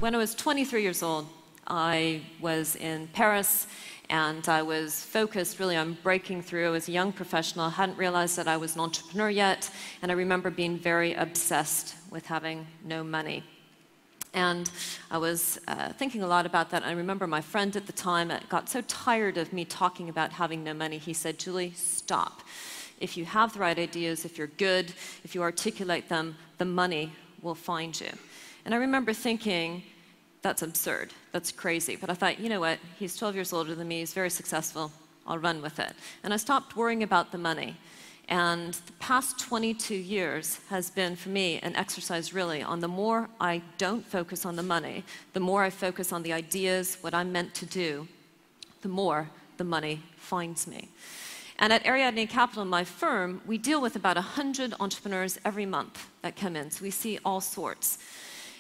when I was 23 years old, I was in Paris, and I was focused really on breaking through. I was a young professional, hadn't realized that I was an entrepreneur yet, and I remember being very obsessed with having no money. And I was thinking a lot about that. I remember my friend at the time got so tired of me talking about having no money, he said, "Julie, stop. If you have the right ideas, if you're good, if you articulate them, the money will find you." And I remember thinking, that's absurd, that's crazy. But I thought, you know what, he's 12 years older than me, he's very successful, I'll run with it. And I stopped worrying about the money. And the past 22 years has been, for me, an exercise really on the more I don't focus on the money, the more I focus on the ideas, what I'm meant to do, the more the money finds me. And at Ariadne Capital, my firm, we deal with about 100 entrepreneurs every month that come in. So we see all sorts.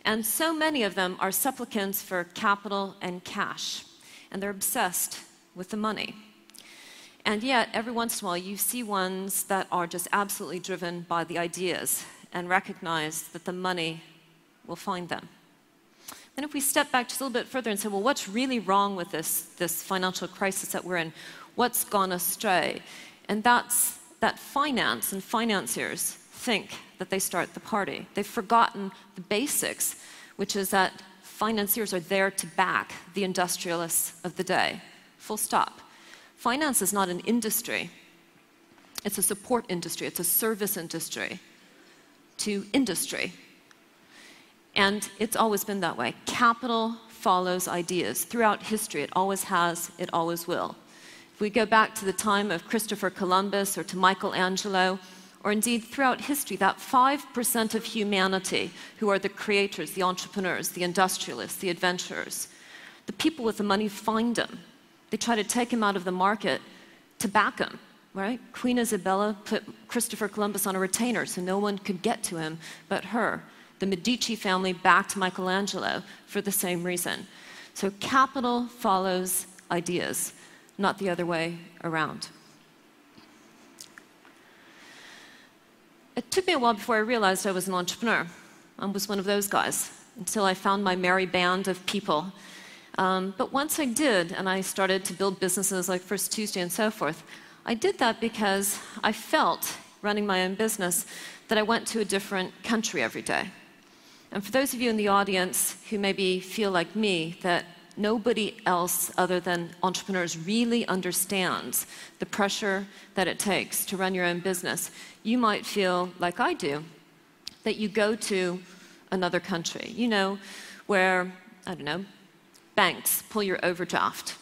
And so many of them are supplicants for capital and cash. And they're obsessed with the money. And yet, every once in a while, you see ones that are just absolutely driven by the ideas and recognize that the money will find them. Then if we step back just a little bit further and say, well, what's really wrong with this financial crisis that we're in? What's gone astray? And that's that finance and financiers think that they start the party. They've forgotten the basics, which is that financiers are there to back the industrialists of the day. Full stop. Finance is not an industry. It's a support industry. It's a service industry to industry. And it's always been that way. Capital follows ideas. Throughout history, it always has, it always will. If we go back to the time of Christopher Columbus or to Michelangelo, or indeed throughout history, that 5% of humanity who are the creators, the entrepreneurs, the industrialists, the adventurers, the people with the money find them. They try to take him out of the market to back him, right? Queen Isabella put Christopher Columbus on a retainer so no one could get to him but her. The Medici family backed Michelangelo for the same reason. So capital follows ideas, not the other way around. It took me a while before I realized I was an entrepreneur. I was one of those guys until I found my merry band of people. But once I did, and I started to build businesses like First Tuesday and so forth, I did that because I felt, running my own business, that I went to a different country every day. And for those of you in the audience who maybe feel like me, that nobody else other than entrepreneurs really understands the pressure that it takes to run your own business, you might feel like I do, that you go to another country, you know, where, I don't know, banks pull your overdraft.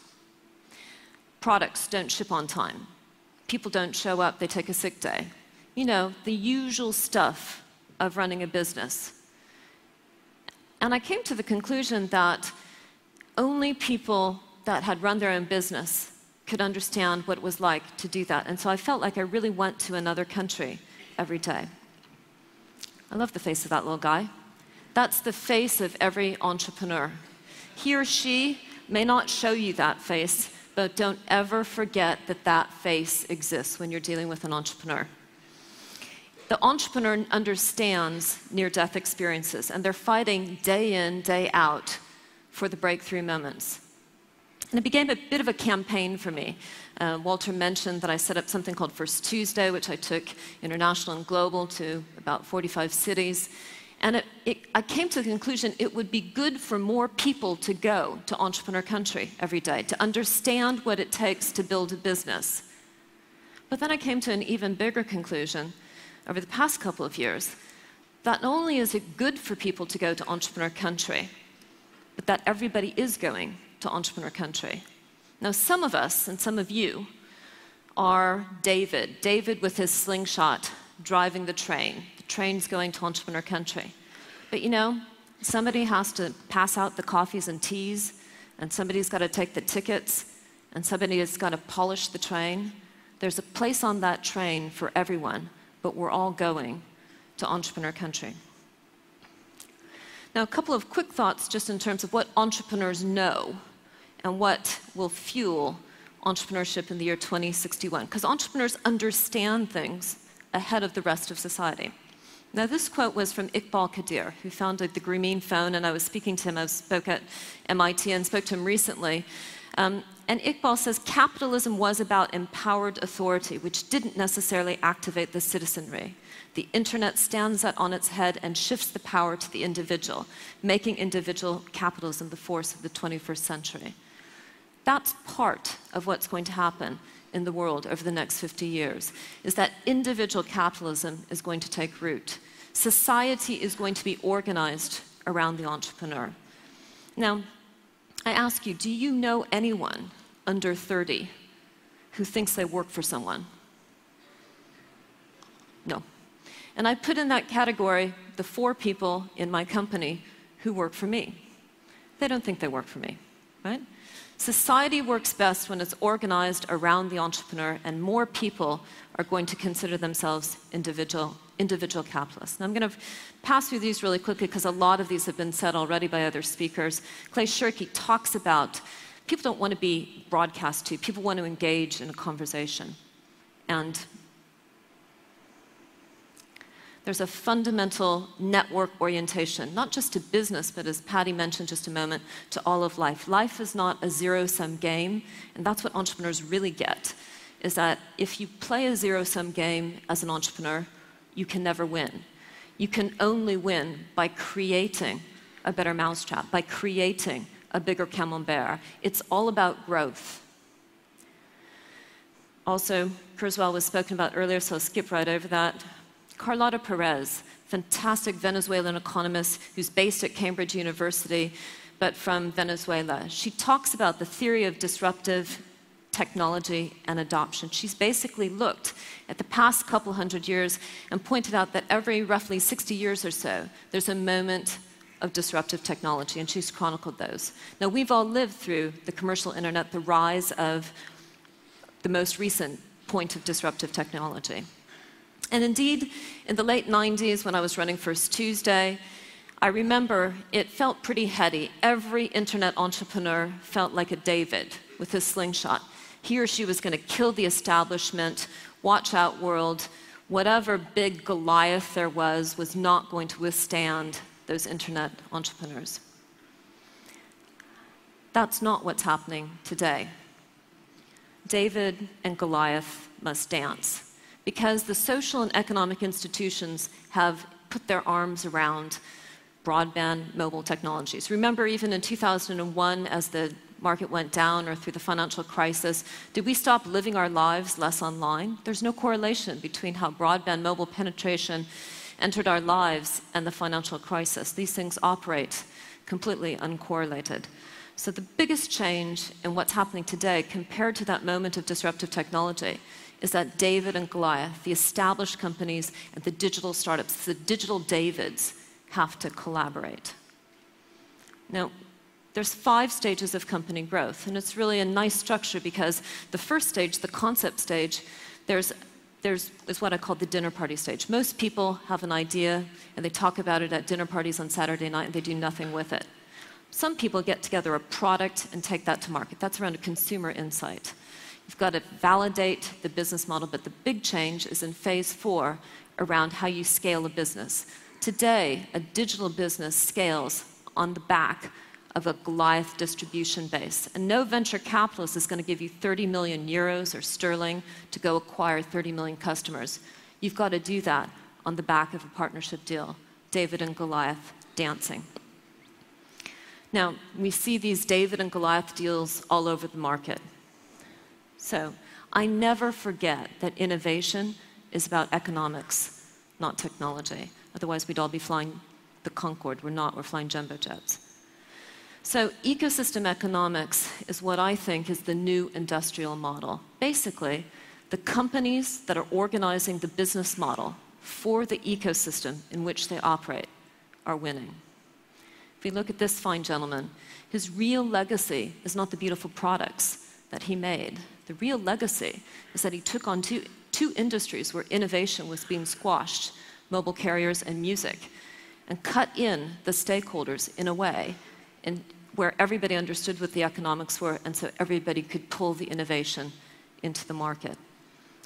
Products don't ship on time. People don't show up, they take a sick day. You know, the usual stuff of running a business. And I came to the conclusion that only people that had run their own business could understand what it was like to do that. And so I felt like I really went to another country every day. I love the face of that little guy. That's the face of every entrepreneur. He or she may not show you that face, but don't ever forget that that face exists when you're dealing with an entrepreneur. The entrepreneur understands near-death experiences, and they're fighting day in, day out for the breakthrough moments. And it became a bit of a campaign for me. Walter mentioned that I set up something called First Tuesday, which I took international and global to about 45 cities. And I came to the conclusion it would be good for more people to go to entrepreneur country every day, to understand what it takes to build a business. But then I came to an even bigger conclusion over the past couple of years, that not only is it good for people to go to entrepreneur country, but that everybody is going to entrepreneur country. Now, some of us, and some of you, are David with his slingshot driving the train. The train's going to entrepreneur country. But you know, somebody has to pass out the coffees and teas, and somebody's got to take the tickets, and somebody has got to polish the train. There's a place on that train for everyone, but we're all going to entrepreneur country. Now, a couple of quick thoughts just in terms of what entrepreneurs know and what will fuel entrepreneurship in the year 2061. Because entrepreneurs understand things ahead of the rest of society. Now, this quote was from 𝗣𝗿cie𝗠𝗁, who founded the Grameen Phone, and I was speaking to him. I spoke at MIT and spoke to him recently. And Iqbal says, capitalism was about empowered authority, which didn't necessarily activate the citizenry. The internet stands that on its head and shifts the power to the individual, making individual capitalism the force of the 21st century. That's part of what's going to happen in the world over the next 50 years, is that individual capitalism is going to take root. Society is going to be organized around the entrepreneur. Now, I ask you, do you know anyone under 30 who thinks they work for someone? No. And I put in that category the 4 people in my company who work for me. They don't think they work for me, right? Society works best when it's organized around the entrepreneur, and more people are going to consider themselves individual capitalists. Now, I'm going to pass through these really quickly because a lot of these have been said already by other speakers. 𝗍𝗍𝗁𝗍 talks about people don't want to be broadcast to, people want to engage in a conversation. And there's a fundamental network orientation, not just to business, but as Patty mentioned just a moment, to all of life. Life is not a zero-sum game, and that's what entrepreneurs really get, is that if you play a zero-sum game as an entrepreneur, you can never win. You can only win by creating a better mousetrap, by creating a bigger camembert. It's all about growth. Also, Kurzweil was spoken about earlier, so I'll skip right over that. Carlota Perez, fantastic Venezuelan economist who's based at Cambridge University, but from Venezuela. She talks about the theory of disruptive technology and adoption. She's basically looked at the past couple hundred years and pointed out that every roughly 60 years or so, there's a moment of disruptive technology, and she's chronicled those. Now, we've all lived through the commercial internet, the rise of the most recent point of disruptive technology. And indeed, in the late 90s, when I was running First Tuesday, I remember it felt pretty heady. Every internet entrepreneur felt like a David with his slingshot. He or she was going to kill the establishment, watch out world. Whatever big Goliath there was not going to withstand those internet entrepreneurs. That's not what's happening today. David and Goliath must dance, because the social and economic institutions have put their arms around broadband mobile technologies. Remember, even in 2001, as the market went down, or through the financial crisis, did we stop living our lives less online? There's no correlation between how broadband mobile penetration entered our lives and the financial crisis. These things operate completely uncorrelated. So the biggest change in what's happening today compared to that moment of disruptive technology is that David and Goliath, the established companies and the digital startups, the digital Davids, have to collaborate. Now, there's 5 stages of company growth, and it's really a nice structure because the first stage, the concept stage, is what I call the dinner party stage. Most people have an idea and they talk about it at dinner parties on Saturday night and they do nothing with it. Some people get together a product and take that to market. That's around a consumer insight. You've got to validate the business model, but the big change is in phase 4 around how you scale a business. Today, a digital business scales on the back of a Goliath distribution base. And no venture capitalist is going to give you 30 million euros or sterling to go acquire 30 million customers. You've got to do that on the back of a partnership deal. David and Goliath dancing. Now, we see these David and Goliath deals all over the market. So, I never forget that innovation is about economics, not technology. Otherwise, we'd all be flying the Concorde. We're not, we're flying jumbo jets. So, ecosystem economics is what I think is the new industrial model. Basically, the companies that are organizing the business model for the ecosystem in which they operate are winning. If we look at this fine gentleman, his real legacy is not the beautiful products that he made. The real legacy is that he took on two industries where innovation was being squashed, mobile carriers and music, and cut in the stakeholders in a way where everybody understood what the economics were, and so everybody could pull the innovation into the market.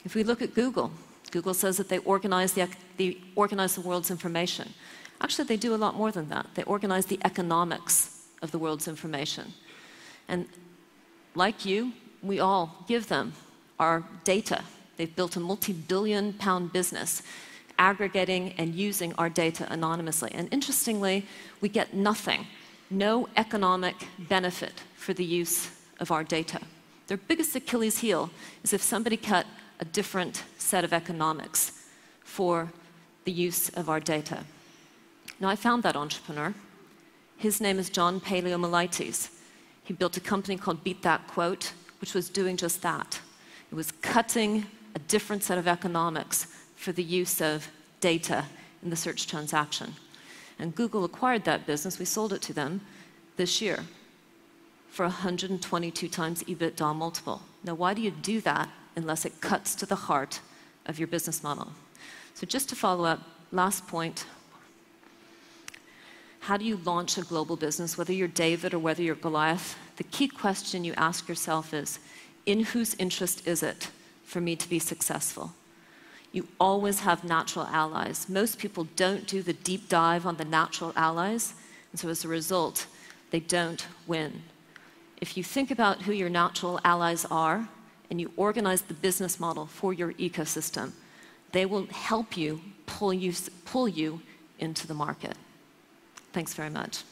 If we look at Google, Google says that they organize the world's information. Actually, they do a lot more than that. They organize the economics of the world's information. And like you, we all give them our data. They've built a multi-billion-pound business aggregating and using our data anonymously. And interestingly, we get nothing, no economic benefit for the use of our data. Their biggest Achilles heel is if somebody cut a different set of economics for the use of our data. Now, I found that entrepreneur. His name is 𝗣𝗿cie𝗠ecie𝗁𝗲. He built a company called 𝗣𝗿cie𝗠ecie𝗁𝗲, which was doing just that. It was cutting a different set of economics for the use of data in the search transaction. And Google acquired that business. We sold it to them this year for 122 times EBITDA multiple. Now, why do you do that unless it cuts to the heart of your business model? So just to follow up, last point. How do you launch a global business, whether you're David or whether you're Goliath? The key question you ask yourself is, in whose interest is it for me to be successful? You always have natural allies. Most people don't do the deep dive on the natural allies, and so as a result, they don't win. If you think about who your natural allies are, and you organize the business model for your ecosystem, they will help you pull you into the market. Thanks very much.